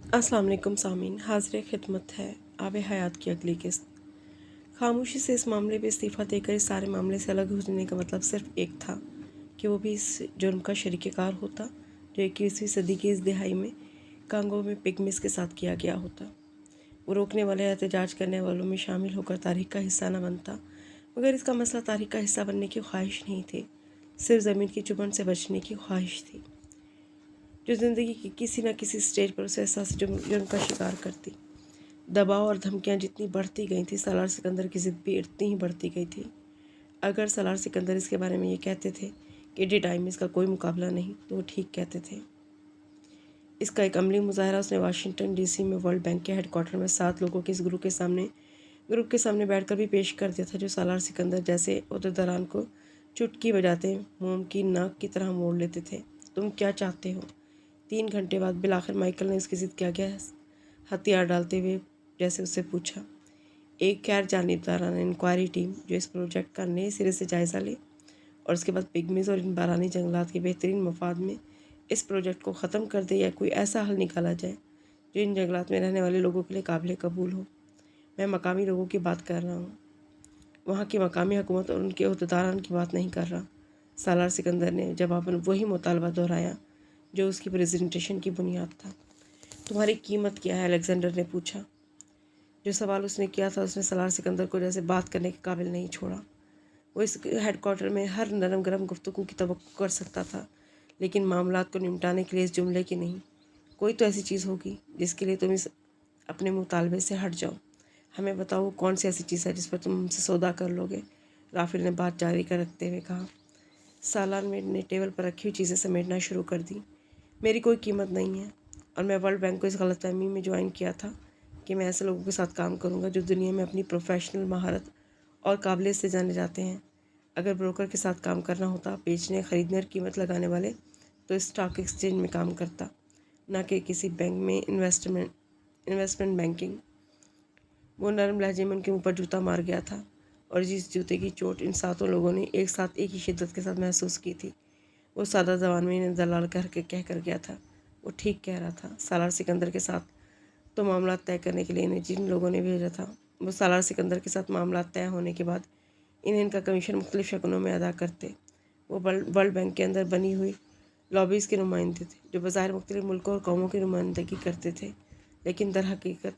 अस्सलाम वालेकुम सामीन, हाज़िर खिदमत है आब हयात की अगली किस्त। खामोशी से इस मामले में इस्तीफ़ा देकर इस सारे मामले से अलग होने का मतलब सिर्फ एक था कि वो भी इस जुर्म का शरीककार होता जो 21वीं सदी की इस दिहाई में कांगो में पिग्मिस के साथ किया गया होता। वो रोकने वाले एहतजाज करने वालों में शामिल होकर तारीख़ का हिस्सा न बनता, मगर इसका मसला तारीख़ का हिस्सा बनने की ख्वाहिश नहीं थी, सिर्फ ज़मीन की चुभन से बचने की ख्वाहिश थी जो ज़िंदगी की किसी न किसी स्टेज पर उसे एहसास जुर्म का शिकार करती। दबाव और धमकियाँ जितनी बढ़ती गई थी, सालार सिकंदर की ज़िद भी इतनी ही बढ़ती गई थी। अगर सालार सिकंदर इसके बारे में ये कहते थे कि डे टाइम इसका कोई मुकाबला नहीं, तो वो ठीक कहते थे। इसका एक अमली मुजाहरा उसने वाशिंगटन डीसी में वर्ल्ड बैंक के हेडक्वार्टर में 7 लोगों के इस ग्रुप के सामने बैठकर भी पेश कर दिया था, जो सालार सिकंदर जैसे उहदेदारान को चुटकी बजाते मोम की नाक की तरह मोड़ लेते थे। तुम क्या चाहते हो? 3 घंटे बाद बिलाखिर माइकल ने उसकी ज़िद क्या गया हथियार डालते हुए जैसे उससे पूछा। एक गैर जानिबदाराना इंक्वायरी टीम जो इस प्रोजेक्ट का नए सिरे से जायज़ा ले और उसके बाद पिग्मीज़ और इन बारानी जंगलात के बेहतरीन मफाद में इस प्रोजेक्ट को ख़त्म कर दे, या कोई ऐसा हल निकाला जाए जो इन जंगलात में रहने वाले लोगों के लिए काबिल कबूल हो। मैं मकामी लोगों की बात कर रहा हूँ, वहाँ की मकामी हुकूमत और उनके अहदेदारान की बात नहीं कर रहा। सालार सिकंदर ने जवाबन वही मुतालबा दोहराया जो उसकी प्रेजेंटेशन की बुनियाद था। तुम्हारी कीमत क्या है? अलेक्जेंडर ने पूछा। जो सवाल उसने किया था उसने सालार सिकंदर को जैसे बात करने के काबिल नहीं छोड़ा। वो इस हेडक्वार्टर में हर नरम गरम गुफ्तगू की तवक्को कर सकता था, लेकिन मामलात को निपटाने के लिए इस जुमले की नहीं। कोई तो ऐसी चीज़ होगी जिसके लिए तुम इस अपने मुतालबे से हट जाओ। हमें बताओ कौन सी ऐसी चीज़ है जिस पर तुम हमसे सौदा कर लोगे? राफिल ने बात जारी कर रखते हुए कहा। सालार ने टेबल पर रखी हुई चीज़ें समेटना शुरू कर दी। मेरी कोई कीमत नहीं है, और मैं वर्ल्ड बैंक को इस गलतफहमी में ज्वाइन किया था कि मैं ऐसे लोगों के साथ काम करूंगा जो दुनिया में अपनी प्रोफेशनल महारत और काबिलियत से जाने जाते हैं। अगर ब्रोकर के साथ काम करना होता, बेचने खरीदने और कीमत लगाने वाले, तो स्टॉक एक्सचेंज में काम करता, न कि किसी बैंक में इन्वेस्टमेंट बैंकिंग। वो नरम लहजे में उनके मुँह पर जूता मार गया था, और जिस जूते की चोट इन 7 लोगों ने एक साथ एक ही शिद्दत के साथ महसूस की थी, वो सादा ज़बान में इन्हें दलाल कह कर गया था। वो ठीक कह रहा था। सालार सिकंदर के साथ तो मामला तय करने के लिए इन्हें जिन लोगों ने भेजा था, वो सालार सिकंदर के साथ मामला तय होने के बाद इन्हें इनका कमीशन मुख्तलिफ शक्लों में अदा करते। वो वर्ल्ड बैंक के अंदर बनी हुई लॉबीज़ के नुमाइंदे थे, जो बज़ाहिर मुख्तलिफ मुल्कों और कौमों की नुमाइंदगी करते थे, लेकिन दर हकीकत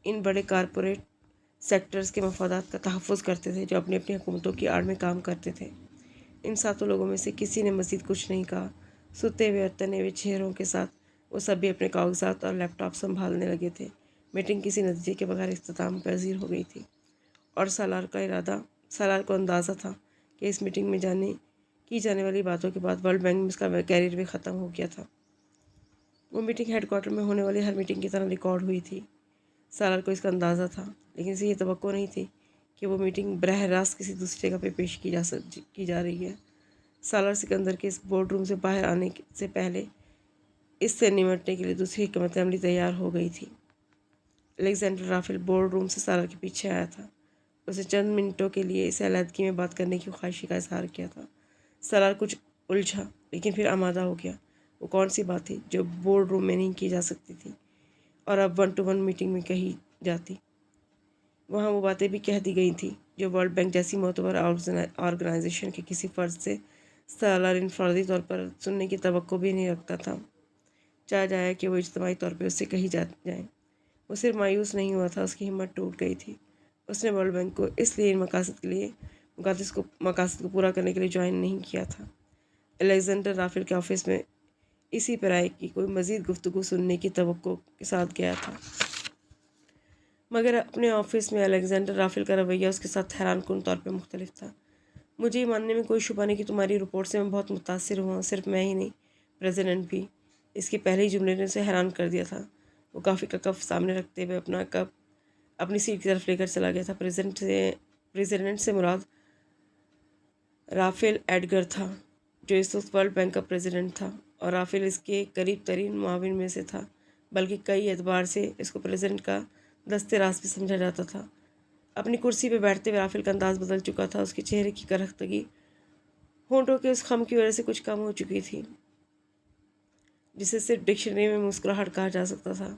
इन बड़े कारपोरेट सेक्टर्स के मफादात का तहफ़्फ़ुज़ करते थे, जो अपनी अपनी हुकूमतों की आड़ में काम करते थे। इन 7 लोगों में से किसी ने मज़ीद कुछ नहीं कहा। सोते हुए और तने हुए चेहरों के साथ वो सभी अपने कागजात और लैपटॉप संभालने लगे थे। मीटिंग किसी नतीजे के बगैर इख्तिताम पज़ीर हो गई थी, और सालार को अंदाज़ा था कि इस मीटिंग में की जाने वाली बातों के बाद वर्ल्ड बैंक में उसका कैरियर भी ख़त्म हो गया था। वो मीटिंग हेडक्वार्टर में होने वाली हर मीटिंग की तरह रिकॉर्ड हुई थी। सालार को इसका अंदाज़ा था, लेकिन इसे ये तवक्को नहीं थी कि वो मीटिंग बरह रास्त किसी दूसरी जगह पर पेश की जा रही है। सालार सिकंदर के इस बोर्ड रूम से बाहर आने से पहले इससे निमटने के लिए दूसरी हिकमत अमली तैयार हो गई थी। अलेक्जेंडर राफेल बोर्ड रूम से सालार के पीछे आया था। उसने चंद मिनटों के लिए इसे अलहदगी में बात करने की ख्वाहिश का इजहार किया था। सालार कुछ उलझा, लेकिन फिर आमादा हो गया। वो कौन सी बात थी जो बोर्ड रूम में नहीं की जा सकती थी और अब 1-to-1 मीटिंग में कही जाती? वहाँ वो बातें भी कह दी गई थी जो वर्ल्ड बैंक जैसी मोतबर ऑर्गेनाइजेशन के किसी फ़र्ज से सालार इनफरादी तौर पर सुनने की तवक्को भी नहीं रखता था। चाह जाए कि वो इज्तिमाई तौर पर उससे कही जाए। वो सिर्फ मायूस नहीं हुआ था, उसकी हिम्मत टूट गई थी। उसने वर्ल्ड बैंक को इसलिए इन मकासद को पूरा करने के लिए ज्वाइन नहीं किया था। अलेक्जेंडर राफेल के ऑफिस में इसी पर आए कि कोई मज़ीद गुफ्तगू सुनने की तवक्को के साथ गया था, मगर अपने ऑफिस में अलेक्जेंडर राफेल का रवैया उसके साथ हैरानकुन तौर पर मुख्तलिफ था। मुझे ये मानने में कोई शुबा नहीं कि तुम्हारी रिपोर्ट से मैं बहुत मुतासिर हुआ। सिर्फ मैं ही नहीं, प्रेसिडेंट भी। इसके पहले ही जुमले ने उसे हैरान कर दिया था। वो कॉफ़ी का कप सामने रखते हुए अपना कप अपनी सीट की तरफ लेकर चला गया था। प्रेसिडेंट से मुराद राफेल एडगर था, जो इस वक्त वर्ल्ड बैंक का प्रेसिडेंट था, और राफेल इसके करीब तरीन मुआविन में से था, बल्कि कई एतबार से इसको प्रेसिडेंट का दस्ते रास्त भी समझा जाता था। अपनी कुर्सी पर बैठते हुए राफेल का अंदाज बदल चुका था। उसके चेहरे की करख्तगी होंठों के उस खम की वजह से कुछ कम हो चुकी थी। जिसे सिर्फ डिक्शनरी में मुस्कुराहट कहा जा सकता था,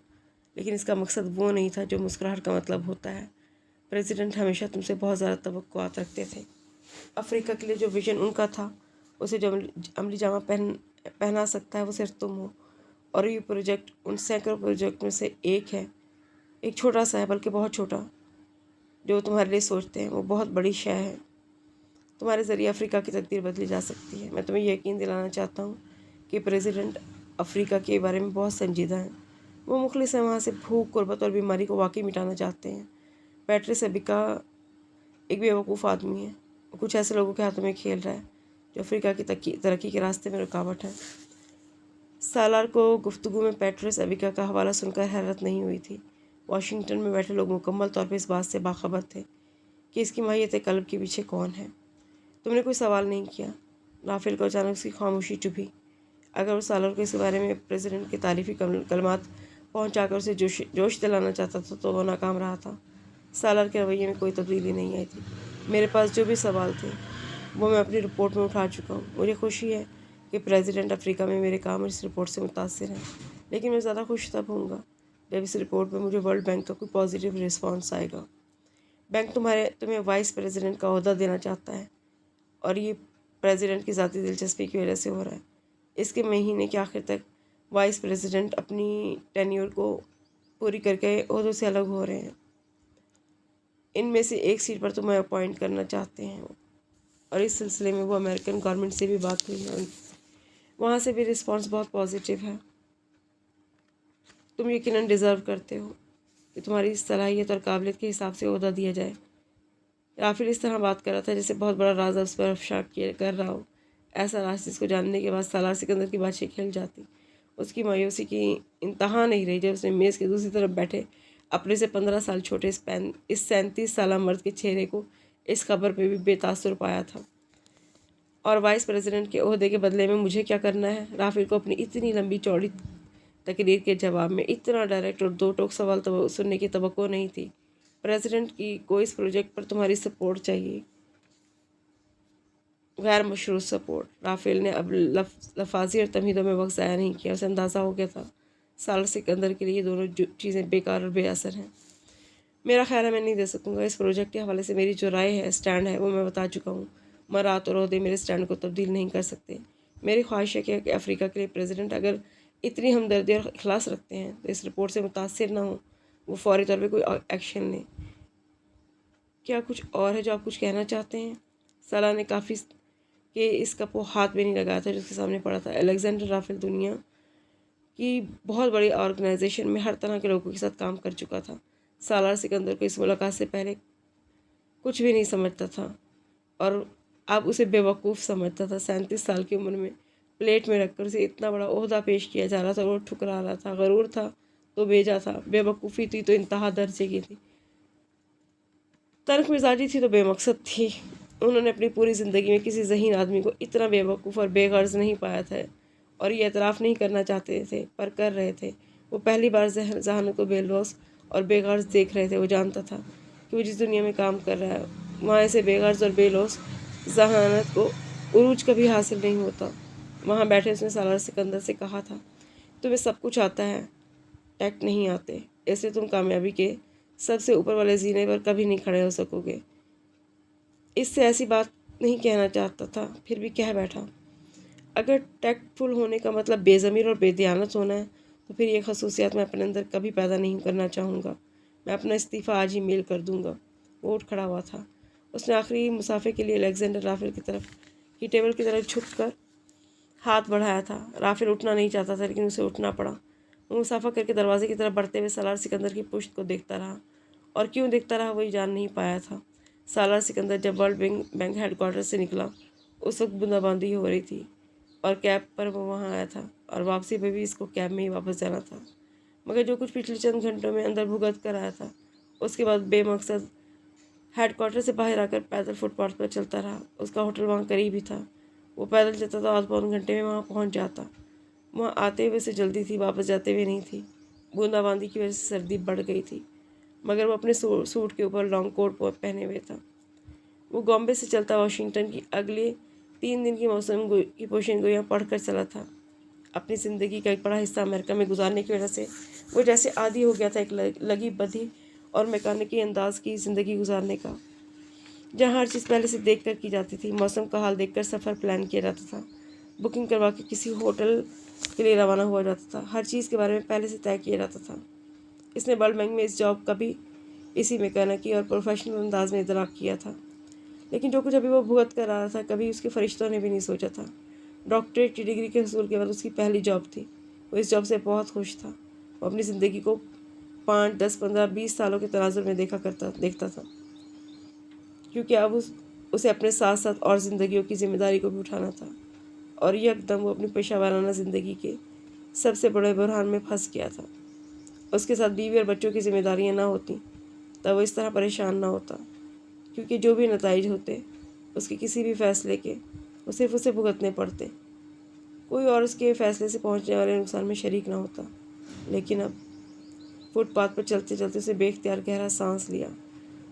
लेकिन इसका मकसद वो नहीं था जो मुस्कुराहट का मतलब होता है। प्रेसिडेंट हमेशा तुमसे बहुत ज़्यादा तवक्कुआत रखते थे। अफ्रीका के लिए जो विज़न उनका था, उसे जो अमली जामा पहना सकता है वो सिर्फ तुम हो। और ये प्रोजेक्ट उन सैकड़ों प्रोजेक्ट में से एक है। एक छोटा सा है, बल्कि बहुत छोटा। जो तुम्हारे लिए सोचते हैं वो बहुत बड़ी शय है। तुम्हारे ज़रिए अफ्रीका की तकदीर बदली जा सकती है। मैं तुम्हें यकीन दिलाना चाहता हूँ कि प्रेसिडेंट अफ्रीका के बारे में बहुत संजीदा हैं। वो मुखलिस हैं, वहाँ से भूख, गुर्बत और बीमारी को वाकई मिटाना चाहते हैं। पैट्रिस एबिका एक बेवकूफ़ आदमी है। वो कुछ ऐसे लोगों के हाथों में खेल रहा है जो अफ्रीका की तरक्की के रास्ते में रुकावट है। सालार को गुफ्तगू में पैट्रिस एबिका का हवाला सुनकर हैरत नहीं हुई थी। वाशिंगटन में बैठे लोग मुकम्मल तौर पर इस बात से बाखबर थे कि इसकी माहियत कल्ब के पीछे कौन है। तुमने कोई सवाल नहीं किया। राफेल को अचानक उसकी खामोशी चुभी। अगर वो सालार को इस बारे में प्रेसिडेंट के तारीफ़ी कलमात पहुँचाकर उसे जोश दिलाना चाहता था तो वो नाकाम रहा था। सालार के रवैये में कोई तब्दीली नहीं आई थी। मेरे पास जो भी सवाल थे वो मैं अपनी रिपोर्ट में उठा चुका हूँ। मुझे खुशी है कि प्रेसिडेंट अफ्रीका में मेरे काम और इस रिपोर्ट से मुतासिर हैं, लेकिन मैं ज़्यादा खुश तब होऊंगा जब इस रिपोर्ट में मुझे वर्ल्ड बैंक का कोई पॉजिटिव रिस्पॉन्स आएगा। बैंक तुम्हें वाइस प्रेसिडेंट का ओहदा देना चाहता है, और ये प्रेसिडेंट की ज़ाती दिलचस्पी की वजह से हो रहा है। इसके महीने के आखिर तक वाइस प्रेसिडेंट अपनी टेन्योर को पूरी करके ओहदों से अलग हो रहे हैं। इनमें से एक सीट पर तुम्हें अपॉइंट करना चाहते हैं, और इस सिलसिले में वो अमेरिकन गवर्नमेंट से भी बात हुई है। वहाँ से भी रिस्पॉन्स बहुत पॉजिटिव है। तुम यकीनन डिज़र्व करते हो कि तुम्हारी सलाहियत और काबिलियत के हिसाब से ओहदा दिया जाए। राफेल इस तरह बात कर रहा था जैसे बहुत बड़ा राज उस पर अफशा कर रहा हो। ऐसा राज जिसको जानने के बाद सालार सिकंदर की बातचीत खिल जाती। उसकी मायूसी की इंतहा नहीं रही जब उसने मेज़ की दूसरी तरफ बैठे अपने से 15 साल छोटे इस 37 साल मर्द के चेहरे को इस खबर पे भी बेतासुर पाया था। और वाइस प्रेसिडेंट के ओहदे के बदले में मुझे क्या करना है? राफेल को अपनी इतनी लंबी चौड़ी तकरीर के जवाब में इतना डायरेक्ट और दो टोक सवाल सुनने की तवक्को नहीं थी। प्रेसिडेंट की को इस प्रोजेक्ट पर तुम्हारी सपोर्ट चाहिए, गैर मशरूत सपोर्ट। राफेल ने अब लफाजी और तमहीदों में वक्त ज़ाया नहीं किया। उसे अंदाज़ा हो गया था साल सिकंदर के लिए ये दोनों चीज़ें बेकार और बेअसर हैं। मेरा ख्याल है मैं नहीं दे सकूँगा। इस प्रोजेक्ट के हवाले से मेरी जो राय है, स्टैंड है, वो मैं बता चुका हूँ। मरात और ओहदे मेरे स्टैंड को तब्दील नहीं कर सकते। मेरी ख्वाहिश है कि अफ्रीका के लिए प्रेसिडेंट अगर इतनी हमदर्दी और इखलास रखते हैं तो इस रिपोर्ट से मुतासिर ना हो, वो फौरी तौर पर कोई एक्शन लें। क्या कुछ और है जो आप कुछ कहना चाहते हैं? साला ने काफ़ी कि इस कप को हाथ में नहीं लगाया था जो उसके सामने पड़ा था। अलेक्जेंडर राफेल दुनिया की बहुत बड़ी ऑर्गेनाइजेशन में हर तरह के लोगों के साथ काम कर चुका था। सालार सिकंदर को इस मुलाकात से पहले कुछ भी नहीं समझता था और अब उसे बेवकूफ़ समझता था। 37 साल की उम्र में प्लेट में रखकर उसे इतना बड़ा ओहदा पेश किया जा रहा था और वो ठुकरा रहा था। गरूर था तो बेजा था, बेवकूफ़ी थी तो इंतहा दर्जे की थी, तल्ख मिजाजी थी तो बेमकसद थी। उन्होंने अपनी पूरी ज़िंदगी में किसी ज़हीन आदमी को इतना बेवकूफ़ और बेगर्ज नहीं पाया था, और ये एतराफ़ नहीं करना चाहते थे पर कर रहे थे। वो पहली बार जहानत को बेलौस और बेगर्ज देख रहे थे। वो जानता था कि वो जिस दुनिया में काम कर रहा है वहाँ ऐसे बेगर्ज और बेलौस जहानत को उरूज कभी हासिल नहीं होता। वहाँ बैठे उसने सालार सिकंदर से कहा था, तुम्हें सब कुछ आता है, टैक्ट नहीं आते, इसलिए तुम कामयाबी के सबसे ऊपर वाले जीने पर कभी नहीं खड़े हो सकोगे। इससे ऐसी बात नहीं कहना चाहता था, फिर भी कह बैठा। अगर टैक्टफुल होने का मतलब बेज़मीर और बेदयानत होना है तो फिर ये खसूसियात मैं अपने अंदर कभी पैदा नहीं करना चाहूँगा। मैं अपना इस्तीफ़ा आज ही मेल कर दूँगा। वो उठ खड़ा हुआ था। उसने आखिरी मुसाफे के लिए अलेक्जेंडर राफेल की टेबल की तरफ झुक कर हाथ बढ़ाया था। राफेल उठना नहीं चाहता था लेकिन उसे उठना पड़ा। वो मुसाफा करके दरवाजे की तरफ बढ़ते हुए सालार सिकंदर की पुश्त को देखता रहा, और क्यों देखता रहा वही जान नहीं पाया था। सालार सिकंदर जब वर्ल्ड बैंक हेडक्वार्टर से निकला उस वक्त बूंदाबांदी हो रही थी और कैब पर वो वहाँ आया था, और वापसी पे भी इसको कैब में ही वापस जाना था। मगर जो कुछ पिछले चंद घंटों में अंदर भुगत कर आया था उसके बाद बेमकसद हेडक्वार्टर से बाहर आकर पैदल फुटपाथ पर चलता रहा। उसका होटल वहाँ करीब ही था। वो पैदल चलता तो आध पौन घंटे में वहाँ पहुँच जाता। वहाँ आते हुए से जल्दी थी, वापस जाते हुए नहीं थी। बूंदाबांदी की वजह से सर्दी बढ़ गई थी, मगर वो अपने सूट के ऊपर लॉन्ग कोट पहने हुए था। वो बॉम्बे से चलता वाशिंगटन की अगले 3 दिन की मौसम की पोशन गोइयाँ पढ़ कर चला था। اپنی زندگی کا ایک بڑا حصہ امریکہ میں گزارنے کی وجہ سے وہ جیسے عادی ہو گیا تھا ایک لگی بدھی اور میکانکی انداز کی زندگی گزارنے کا، جہاں ہر چیز پہلے سے دیکھ کر کی جاتی تھی۔ موسم کا حال دیکھ کر سفر پلان کیا جاتا تھا، بکنگ کروا کے کسی ہوٹل کے لیے روانہ ہوا جاتا تھا، ہر چیز کے بارے میں پہلے سے طے کیا جاتا تھا۔ اس نے ورلڈ بینک میں اس جاب کا بھی اسی میکانکی اور پروفیشنل انداز میں ادراک کیا تھا، لیکن جو کچھ ابھی وہ بھگت کر رہا تھا کبھی اس کے فرشتوں نے بھی نہیں سوچا تھا۔ ڈاکٹریٹ کی ڈگری کے حصول کے بعد اس کی پہلی جاب تھی۔ وہ اس جاب سے بہت خوش تھا۔ وہ اپنی زندگی کو 5، 10، 15، 20 سالوں کے تناظر میں دیکھتا تھا، کیونکہ اب اسے اپنے ساتھ ساتھ اور زندگیوں کی ذمہ داری کو بھی اٹھانا تھا، اور یکدم وہ اپنی پیشہ ورانہ زندگی کے سب سے بڑے بحران میں پھنس گیا تھا۔ اس کے ساتھ بیوی اور بچوں کی ذمہ داریاں نہ ہوتیں تب وہ اس طرح پریشان نہ ہوتا، کیونکہ جو بھی نتائج ہوتے اس کے کسی بھی فیصلے کے وہ صرف اسے بھگتنے پڑتے، کوئی اور اس کے فیصلے سے پہنچنے والے نقصان میں شریک نہ ہوتا۔ لیکن اب فٹ پاتھ پر چلتے چلتے اسے بے اختیار گہرا سانس لیا۔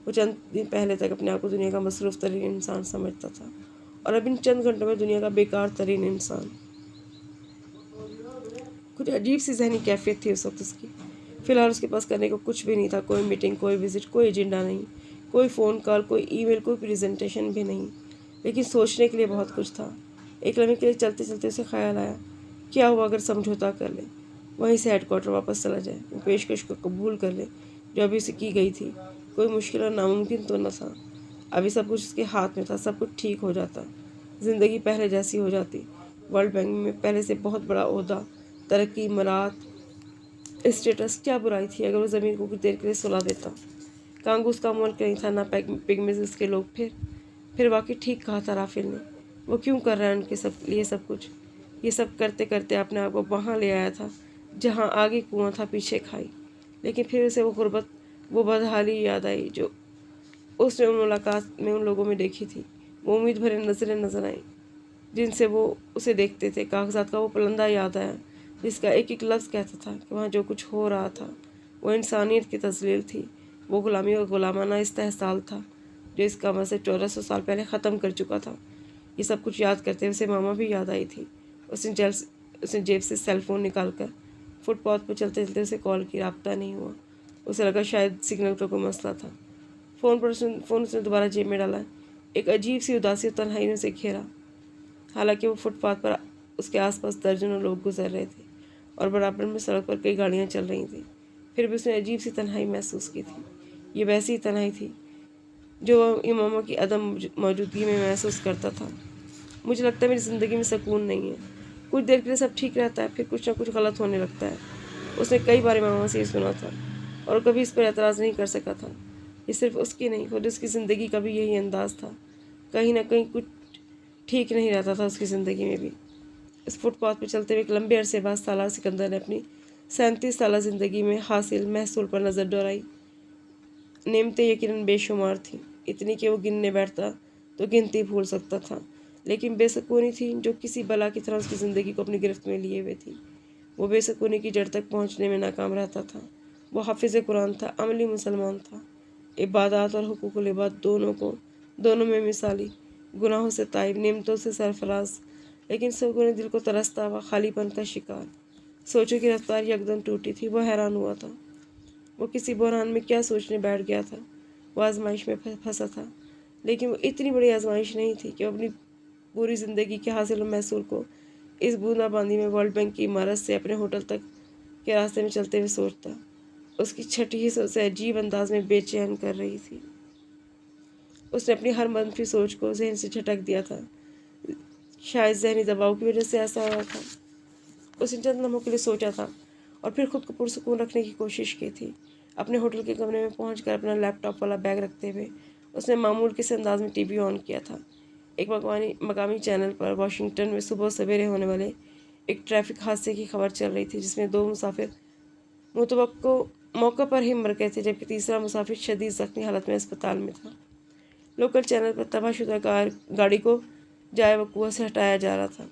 وہ چند دن پہلے تک اپنے آپ کو دنیا کا مصروف ترین انسان سمجھتا تھا، اور اب ان چند گھنٹوں میں دنیا کا بیکار ترین انسان۔ کچھ عجیب سی ذہنی کیفیت تھی اس وقت اس کی۔ فی الحال اس کے پاس کرنے کو کچھ بھی نہیں تھا، کوئی میٹنگ، کوئی وزٹ، کوئی ایجنڈا نہیں، کوئی فون کال، کوئی ای میل، کوئی پریزنٹیشن بھی نہیں، لیکن سوچنے کے لیے بہت کچھ تھا۔ ایک لمحے کے لیے چلتے چلتے اسے خیال آیا، کیا ہوا اگر سمجھوتا کر لے، وہیں سے ہیڈ کوارٹر واپس چلا جائے، وہ پیشکش کو قبول کر لے جو ابھی اسے کی گئی تھی۔ کوئی مشکل اور ناممکن تو نہ تھا، ابھی سب کچھ اس کے ہاتھ میں تھا، سب کچھ ٹھیک ہو جاتا، زندگی پہلے جیسی ہو جاتی، ورلڈ بینک میں پہلے سے بہت بڑا عہدہ، ترقی، مراد، اسٹیٹس۔ کیا برائی تھی اگر وہ زمین کو کچھ دیر کے لیے سلا دیتا؟ کانگوس کا ملک نہیں تھا، نہ پگمیز کے لوگ۔ پھر واقعی ٹھیک کہا تھا رافیل نے، وہ کیوں کر رہا ہے ان کے لیے سب کچھ؟ یہ سب کرتے کرتے اپنے آپ کو وہاں لے آیا تھا جہاں آگے کنواں تھا، پیچھے کھائی۔ لیکن پھر اسے وہ غربت، وہ بدحالی یاد آئی جو اس نے ان ملاقات میں ان لوگوں میں دیکھی تھی۔ وہ امید بھرے نظریں نظر آئیں جن سے وہ اسے دیکھتے تھے۔ کاغذات کا وہ پلندہ یاد آیا جس کا ایک ایک لفظ کہتا تھا کہ وہاں جو کچھ ہو رہا تھا وہ انسانیت کی تذلیل تھی، وہ غلامی اور غلامانہ استحصال تھا جو اس کمر سے 1400 سال پہلے ختم کر چکا تھا۔ یہ سب کچھ یاد کرتے اسے ماما بھی یاد آئی تھی۔ اس نے جیب سے سیل فون نکال کر فٹ پاتھ پر چلتے چلتے اسے کال کی، رابطہ نہیں ہوا۔ اسے لگا شاید سگنل کا کوئی مسئلہ تھا۔ فون اس نے دوبارہ جیب میں ڈالا۔ ایک عجیب سی اداسی اور تنہائی نے اسے گھیرا، حالانکہ وہ فٹ پاتھ پر اس کے آس پاس درجنوں لوگ گزر رہے تھے اور برابر میں سڑک پر کئی گاڑیاں چل رہی تھیں، پھر بھی اس نے عجیب سی تنہائی محسوس کی تھی۔ یہ ویسی تنہائی تھی جو وہ امامہ کی عدم موجودگی میں محسوس کرتا تھا۔ مجھے لگتا ہے میری زندگی میں سکون نہیں ہے، کچھ دیر کے لیے سب ٹھیک رہتا ہے، پھر کچھ نہ کچھ غلط ہونے لگتا ہے۔ اس نے کئی بار امامہ سے یہ سنا تھا اور کبھی اس پر اعتراض نہیں کر سکا تھا۔ یہ صرف اس کی نہیں، خود اس کی زندگی کا بھی یہی انداز تھا، کہیں نہ کہیں کچھ ٹھیک نہیں رہتا تھا اس کی زندگی میں بھی۔ اس فٹ پاتھ پہ چلتے ہوئے ایک لمبے عرصے بعد سالار سکندر نے اپنی 37 سالہ زندگی میں حاصل محصول پر نظر دوڑائی۔ نعمتیں یقیناً بے شمار تھیں، اتنی کہ وہ گننے بیٹھتا تو گنتی بھول سکتا تھا، لیکن بے سکونی تھی جو کسی بلا کی طرح اس کی زندگی کو اپنی گرفت میں لیے ہوئے تھی۔ وہ بے سکونی کی جڑ تک پہنچنے میں ناکام رہتا تھا۔ وہ حافظ قرآن تھا، عملی مسلمان تھا، عبادات اور حقوق العباد دونوں میں مثالی، گناہوں سے تائب، نعمتوں سے سرفراز، لیکن سکون دل کو ترستا ہوا خالی پن کا شکار۔ سوچوں کی رفتار یکدم ٹوٹی تھی، وہ حیران ہوا تھا، وہ کسی بحران میں کیا سوچنے بیٹھ گیا تھا۔ وہ آزمائش میں پھنسا تھا، لیکن وہ اتنی بڑی آزمائش نہیں تھی کہ وہ اپنی پوری زندگی کے حاصل و محصول کو اس بوندا باندی میں ورلڈ بینک کی عمارت سے اپنے ہوٹل تک کے راستے میں چلتے ہوئے سوچتا۔ اس کی چھٹی حص اسے عجیب انداز میں بے چین کر رہی تھی۔ اس نے اپنی ہر منفی سوچ کو ذہن سے جھٹک دیا تھا، شاید ذہنی دباؤ کی وجہ سے ایسا ہوا تھا۔ اس نے چند لمحوں کے لیے سوچا تھا اور پھر خود کو پرسکون رکھنے کی کوشش کی تھی۔ اپنے ہوٹل کے کمرے میں پہنچ کر اپنا لیپ ٹاپ والا بیگ رکھتے ہوئے اس نے معمول کے سے انداز میں ٹی وی آن کیا تھا۔ ایک مقامی چینل پر واشنگٹن میں صبح سویرے ہونے والے ایک ٹریفک حادثے کی خبر چل رہی تھی جس میں 2 مسافر موقع پر ہی مر گئے تھے، جبکہ تیسرا مسافر شدید زخمی حالت میں اسپتال میں تھا۔ لوکل چینل پر تباہ شدہ گاڑی کو جائے وقوع سے ہٹایا جا رہا تھا۔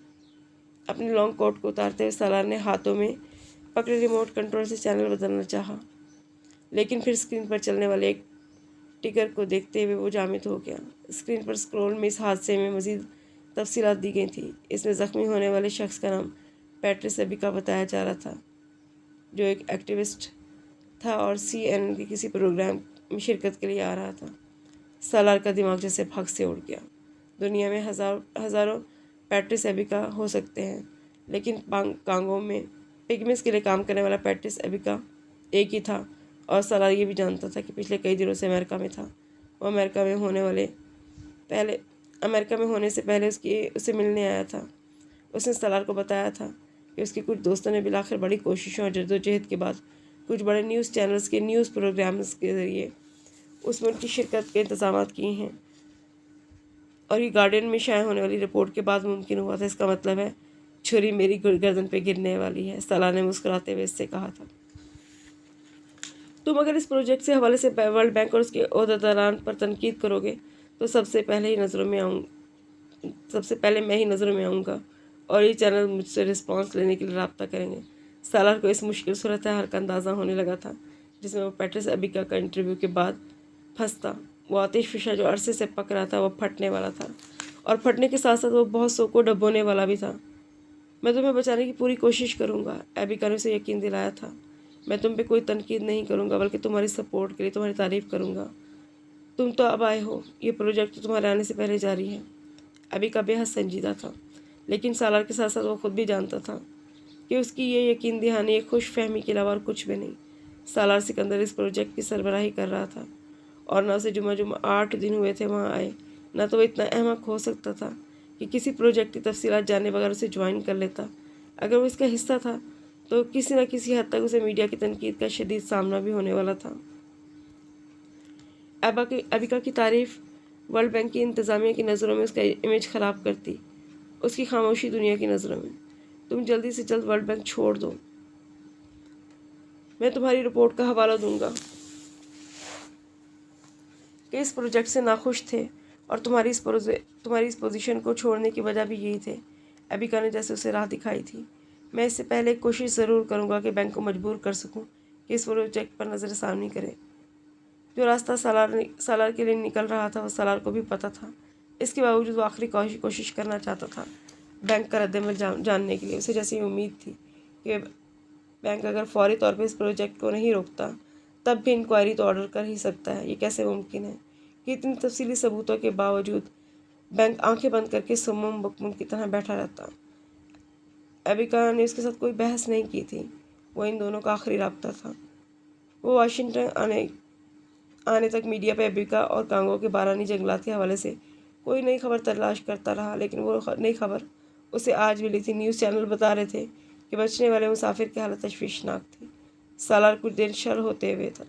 اپنے لانگ کوٹ کو اتارتے ہوئے سالار نے ہاتھوں میں پکڑے ریموٹ کنٹرول سے چینل بدلنا چاہا، لیکن پھر اسکرین پر چلنے والے ایک ٹگر کو دیکھتے ہوئے وہ جامد ہو گیا۔ اسکرین پر سکرول میں اس حادثے میں مزید تفصیلات دی گئی تھیں۔ اس میں زخمی ہونے والے شخص کا نام پیٹرس ابیکا بتایا جا رہا تھا، جو ایک ایکٹیوسٹ تھا اور CNN کے کسی پروگرام میں شرکت کے لیے آ رہا تھا۔ سالار کا دماغ جیسے بھگ سے اڑ گیا۔ دنیا میں ہزاروں پیٹرس ابیکا ہو سکتے ہیں، لیکن کانگو میں پگمیز کے لیے کام کرنے والا پیٹرس ابیکا ایک ہی تھا، اور سالار یہ بھی جانتا تھا کہ پچھلے کئی دنوں سے امریکہ میں تھا۔ وہ امریکہ میں ہونے سے پہلے اسے ملنے آیا تھا۔ اس نے سالار کو بتایا تھا کہ اس کے کچھ دوستوں نے بالآخر بڑی کوششوں اور جدوجہد کے بعد کچھ بڑے نیوز چینلز کے نیوز پروگرامز کے ذریعے اس میں ان کی شرکت کے انتظامات کیے ہیں، اور یہ گارڈین میں شائع ہونے والی رپورٹ کے بعد ممکن ہوا تھا۔ اس کا مطلب ہے چھری میری گردن پہ گرنے والی ہے، سالار نے مسکراتے ہوئے اس سے کہا تھا۔ تم اگر اس پروجیکٹ سے حوالے سے ورلڈ بینک اور اس کے عہدیداران پر تنقید کرو گے تو سب سے پہلے میں ہی نظروں میں آؤں گا، اور یہ چینل مجھ سے رسپانس لینے کے لیے رابطہ کریں گے۔ سالار کو اس مشکل صورتحال کا اندازہ ہونے لگا تھا جس میں وہ پیٹرس ابیکا کا انٹرویو کے بعد پھنستا۔ وہ آتش فشاں جو عرصے سے پک رہا تھا وہ پھٹنے والا تھا، اور پھٹنے کے ساتھ ساتھ وہ بہت سو کو ڈبونے والا بھی تھا۔ میں تمہیں بچانے کی پوری کوشش کروں گا، ابیکا نے اسے یقین دلایا تھا۔ میں تم پہ کوئی تنقید نہیں کروں گا، بلکہ تمہاری سپورٹ کے لیے تمہاری تعریف کروں گا۔ تم تو اب آئے ہو، یہ پروجیکٹ تو تمہارے آنے سے پہلے جاری ہے۔ ابیکا بے حد سنجیدہ تھا، لیکن سالار کے ساتھ ساتھ وہ خود بھی جانتا تھا کہ اس کی یہ یقین دہانی ایک خوش فہمی کے علاوہ اور کچھ بھی نہیں۔ سالار سکندر اس پروجیکٹ کی سربراہی کر رہا تھا، اور نہ اسے جمعہ 8 دن ہوئے تھے وہاں آئے، نہ تو وہ اتنا احمق ہو سکتا تھا کہ کسی پروجیکٹ کی تفصیلات جانے بغیر اسے جوائن کر لیتا۔ اگر وہ اس کا حصہ تھا تو کسی نہ کسی حد تک اسے میڈیا کی تنقید کا شدید سامنا بھی ہونے والا تھا۔ ابیکا کی تعریف ورلڈ بینک کی انتظامیہ کی نظروں میں اس کا امیج خراب کرتی، اس کی خاموشی دنیا کی نظروں میں۔ تم جلدی سے جلد ورلڈ بینک چھوڑ دو، میں تمہاری رپورٹ کا حوالہ دوں گا کہ اس پروجیکٹ سے ناخوش تھے، اور تمہاری اس پوزیشن کو چھوڑنے کی وجہ بھی یہی تھے۔ ابیکا نے جیسے اسے راہ دکھائی تھی۔ میں اس سے پہلے ایک کوشش ضرور کروں گا کہ بینک کو مجبور کر سکوں کہ اس پروجیکٹ پر نظر ثانی کرے۔ جو راستہ سالار کے لیے نکل رہا تھا وہ سالار کو بھی پتہ تھا۔ اس کے باوجود وہ آخری کوشش کرنا چاہتا تھا بینک کا ردعمل جاننے کے لیے۔ اسے جیسی امید تھی کہ بینک اگر فوری طور پہ اس پروجیکٹ کو نہیں روکتا تب بھی انکوائری تو آرڈر کر ہی سکتا ہے۔ یہ کیسے ممکن ہے کہ اتنی تفصیلی ثبوتوں کے باوجود بینک آنکھیں بند کر کے صم بکم کی طرح بیٹھا رہتا؟ ابیکا نے اس کے ساتھ کوئی بحث نہیں کی تھی، وہ ان دونوں کا آخری رابطہ تھا۔ وہ واشنگٹن آنے تک میڈیا پہ ابیکا اور کانگو کے بارانی جنگلات کے حوالے سے کوئی نئی خبر تلاش کرتا رہا، لیکن وہ نئی خبر اسے آج ملی تھی۔ نیوز چینل بتا رہے تھے کہ بچنے والے مسافر کی حالت تشویشناک تھی۔ سالار کچھ دیر شر ہوتے ہوئے تھا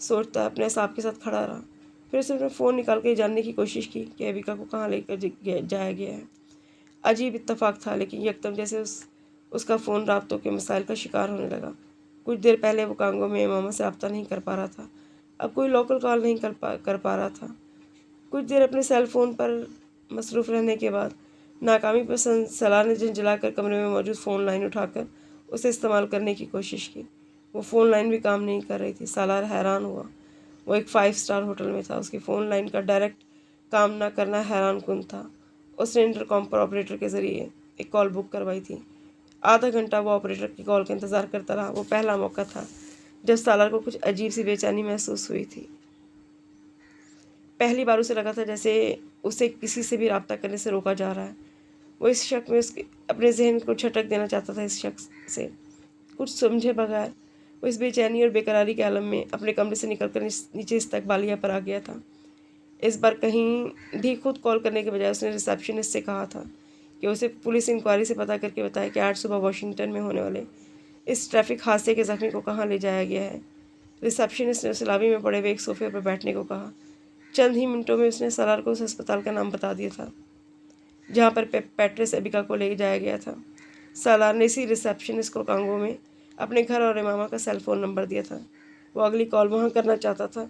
سوچتا اپنے اعصاب کے ساتھ کھڑا رہا، پھر اس نے فون نکال کے جاننے کی کوشش کی کہ ابیکا کو کہاں لے کر جایا گیا ہے۔ عجیب اتفاق تھا، لیکن یکدم جیسے اس کا فون رابطوں کے مسائل کا شکار ہونے لگا۔ کچھ دیر پہلے وہ کانگو میں ماما سے رابطہ نہیں کر پا رہا تھا، اب کوئی لوکل کال نہیں کر پا رہا تھا۔ کچھ دیر اپنے سیل فون پر مصروف رہنے کے بعد ناکامی پر سالار نے جھنجھلا کر کمرے میں موجود فون لائن اٹھا کر اسے استعمال کرنے کی کوشش کی۔ وہ فون لائن بھی کام نہیں کر رہی تھی۔ سالار حیران ہوا۔ وہ ایک 5 اسٹار ہوٹل میں تھا، اس کی فون لائن کا ڈائریکٹ کام نہ کرنا حیران کن تھا۔ اس نے انٹرکام پر آپریٹر کے ذریعے ایک کال بک کروائی تھی۔ آدھا گھنٹہ وہ آپریٹر کی کال کا انتظار کرتا رہا۔ وہ پہلا موقع تھا جب سالار کو کچھ عجیب سی بے چینی محسوس ہوئی تھی۔ پہلی بار اسے لگا تھا جیسے اسے کسی سے بھی رابطہ کرنے سے روکا جا رہا ہے۔ وہ اس شک میں اپنے ذہن کو جھٹک دینا چاہتا تھا۔ اس شخص سے کچھ سمجھے بغیر وہ اس بے چینی اور بے قراری کے عالم میں اپنے کمرے سے نکل کر نیچے استقبالیہ پر آ گیا تھا۔ اس بار کہیں بھی خود کال کرنے کے بجائے اس نے ریسیپشنسٹ سے کہا تھا کہ اسے پولیس انکوائری سے پتہ کر کے بتائے کہ آج صبح واشنگٹن میں ہونے والے اس ٹریفک حادثے کے زخمی کو کہاں لے جایا گیا ہے۔ ریسیپشنسٹ نے اسے لابی میں پڑے ہوئے ایک صوفے پر بیٹھنے کو کہا۔ چند ہی منٹوں میں اس نے سالار کو اس ہسپتال کا نام بتا دیا تھا جہاں پر پیٹرس ابیکا کو لے جایا گیا تھا۔ سالار نے اسی ریسیپشنسٹ کو کانگو میں اپنے گھر اور امامہ کا سیل فون نمبر دیا تھا۔ وہ اگلی کال وہاں کرنا چاہتا تھا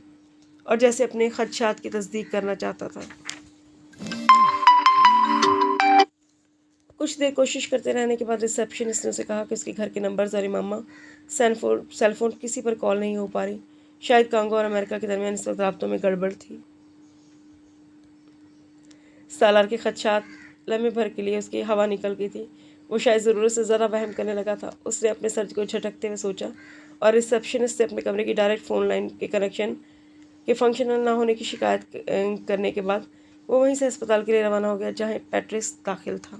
اور جیسے اپنے خدشات کی تصدیق کرنا چاہتا تھا۔ کچھ دیر کوشش کرتے رہنے کے بعد ریسیپشنسٹ نے اسے کہا کہ اس کے گھر کے نمبرز اور امامہ سیل فون کسی پر کال نہیں ہو پا رہی۔ شاید کانگو اور امریکہ کے درمیان اس وقت رابطوں میں گڑبڑ تھی۔ سالار کے خدشات لمحے بھر کے لیے اس کی ہوا نکل گئی تھی۔ وہ شاید ضرورت سے ذرا وہم کرنے لگا تھا۔ اس نے اپنے سر کو جھٹکتے ہوئے سوچا اور ریسپشنسٹ سے اپنے کمرے کی ڈائریکٹ فون لائن کے کنیکشن کے فنکشنل نہ ہونے کی شکایت کرنے کے بعد وہ وہیں سے ہسپتال کے لیے روانہ ہو گیا جہاں پیٹرس داخل تھا۔